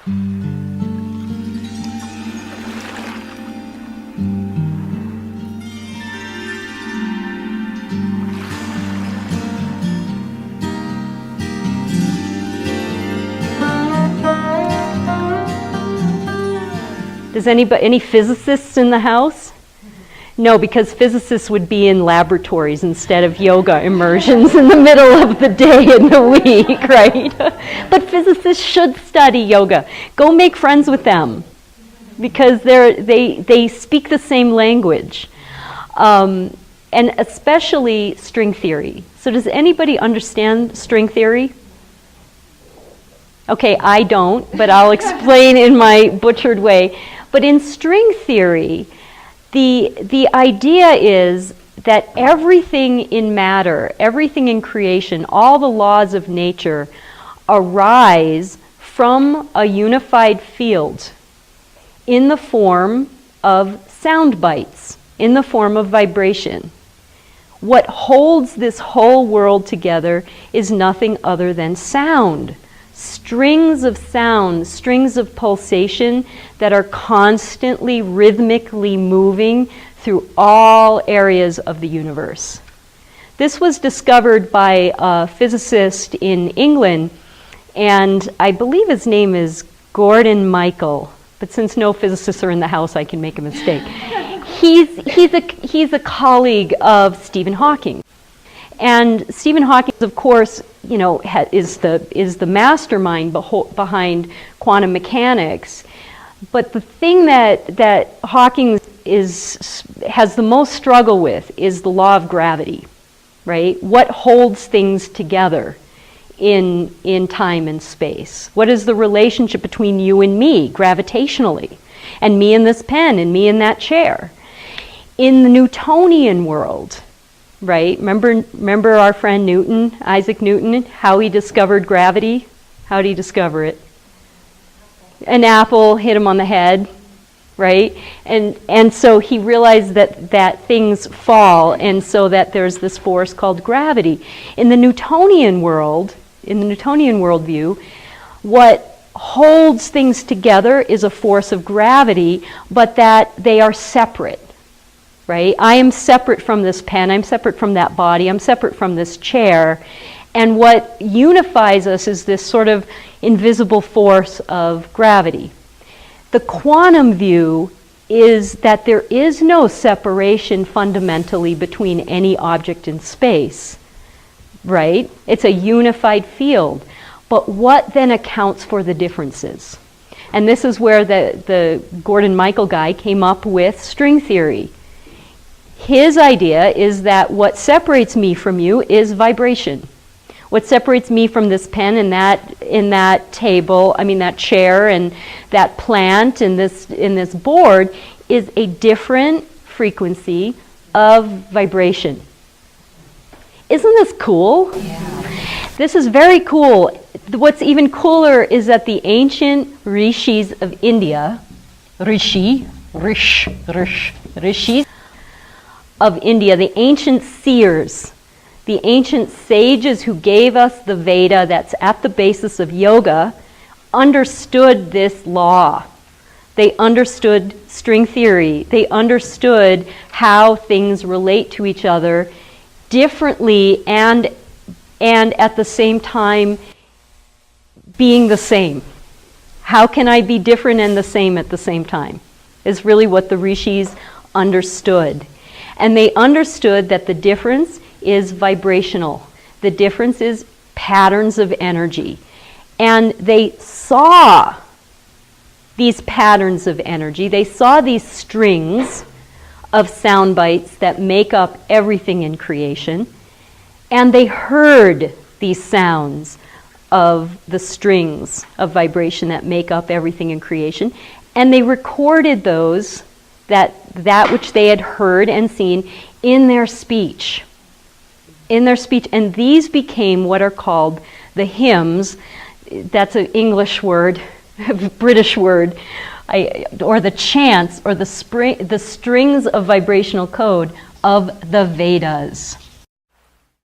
Does any physicists in the house? No, because physicists would be in laboratories instead of yoga immersions in the middle of the day and the week, right? But physicists should study yoga. Go make friends with them because they speak the same language. And especially string theory. So does anybody understand string theory? Okay, I don't, but I'll explain in my butchered way. But in string theory, the idea is that everything in matter, everything in creation, all the laws of nature arise from a unified field in the form of sound bites, in the form of vibration. What holds this whole world together is nothing other than sound. Strings of sound, strings of pulsation that are constantly, rhythmically moving through all areas of the universe. This was discovered by a physicist in England, and I believe his name is Gordon Michael, but since no physicists are in the house, I can make a mistake. He's a colleague of Stephen Hawking. And Stephen Hawking, of course, you know, is the mastermind behind quantum mechanics. But the thing that Hawking has the most struggle with is the law of gravity, right? What holds things together in time and space? What is the relationship between you and me gravitationally, and me and this pen, and me in that chair? In the Newtonian world, right? Remember our friend Newton, Isaac Newton, how he discovered gravity? How did he discover it? An apple hit him on the head, right? And so he realized that things fall, and so that there's this force called gravity. In the Newtonian worldview, what holds things together is a force of gravity, but that they are separate. Right? I am separate from this pen, I'm separate from that body, I'm separate from this chair, and what unifies us is this sort of invisible force of gravity. The quantum view is that there is no separation fundamentally between any object in space, right? It's a unified field. But what then accounts for the differences? And this is where the Gordon Michael guy came up with string theory. His idea is that what separates me from you is vibration. What separates me from this pen and that table, that chair and that plant and this board is a different frequency of vibration. Isn't this cool? Yeah. This is very cool. What's even cooler is that the ancient rishis of India, rishis of India, the ancient seers, the ancient sages who gave us the Veda that's at the basis of yoga, understood this law. They understood string theory. They understood how things relate to each other differently and at the same time being the same. How can I be different and the same at the same time? Is really what the rishis understood. And they understood that the difference is vibrational. The difference is patterns of energy. And they saw these patterns of energy. They saw these strings of sound bites that make up everything in creation. And they heard these sounds of the strings of vibration that make up everything in creation. And they recorded those, that which they had heard and seen, in their speech. And these became what are called the hymns. That's an English word, a British word, or the chants, or the strings of vibrational code of the Vedas.